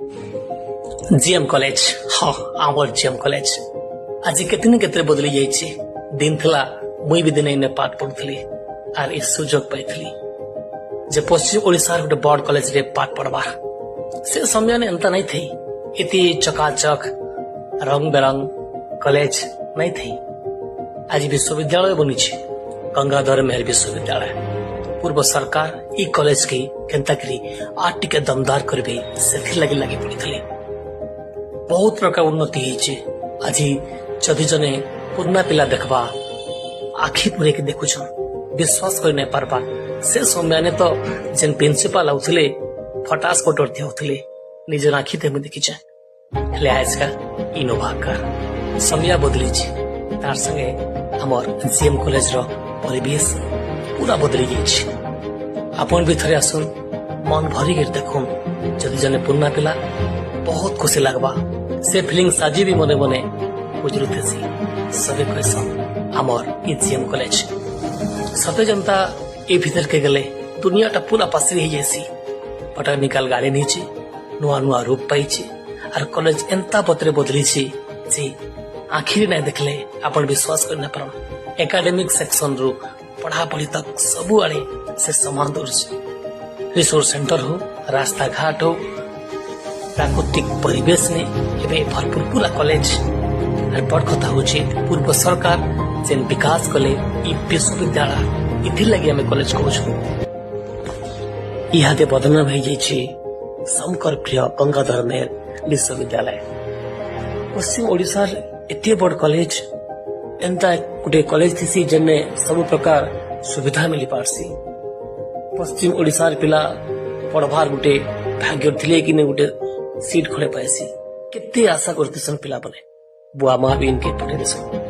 GM college हाँ आमर GM college आज केतने बदली जाइए दिन थिला मुई भी दिन इन्हें पाठ पढ़ुली आर ए सुजोग पाइली जे पश्चिम ओडिशार गोटे बड़ कॉलेज रे पाठ पढ़वार से समय ने एंता नहीं थी इति चकाचक रंग बेरंग कॉलेज नहीं थी। आज विश्वविद्यालय बनी गंगाधर मेहर विश्वविद्यालय पूर्व सरकार ई कॉलेज की केंताकरी आठ टिके दमदार करबे से लगी पड़ी बहुत प्रकार उन्नति होइछे। आज जदि जने पुरना पिला देखबा आखि पुरे के देखुछन विश्वास कर नहीं पारबा से समय ने तो जेन प्रिंसिपल आउथले फटास कोटर दिउथले निजर आखि ते देखि छै हेले आज का इनोवा का समय बदली छै तार संगे हमर जीएम कॉलेज रो परिवेश पूरा बदली गई छै। आपन भी थरे आसुन मन भरी गिर देखुन जदि जने पुरना पिला बहुत खुशी लगवा से फीलिंग साजी भी मने मने गुजरू थेसी सबे कहसन हमर ई जीएम कॉलेज सते जनता ए भीतर के गले दुनियाटा पूरा पसरी ही जैसी पटा निकाल गाड़ी नीचे नुआ नुआ रूप पाइछे और कॉलेज एंता पत्रे बदली छी जे आखिर नहीं देखले अपन विश्वास कर न परम एकेडमिक सेक्शन रु पढ़ा पढ़ी तक सबु आड़े से समान दूर छे रिसोर्स सेंटर हो रास्ता घाट हो प्राकृतिक परिवेश ने एबे भरपूर पूरा कॉलेज और बड़ कथा होची पूर्व सरकार जेन विकास कले ई विश्वविद्यालय इथि लगी हमें कॉलेज कहूँ इहादे बदनाम भई जाई छी शंकर प्रिय गंगाधर मेहर विश्वविद्यालय पश्चिम ओडिशार एते बड़ कॉलेज एंता गोटे कॉलेज थी जेने सब प्रकार सुविधा मिली पारसी पश्चिम ओडिशार पिला पढ़वार गोटे भाग्य थिले कि गोटे सीट खोले पाएसी केते आशा करते सन पिला बने बुआ माँ भी इनके पढ़े देसन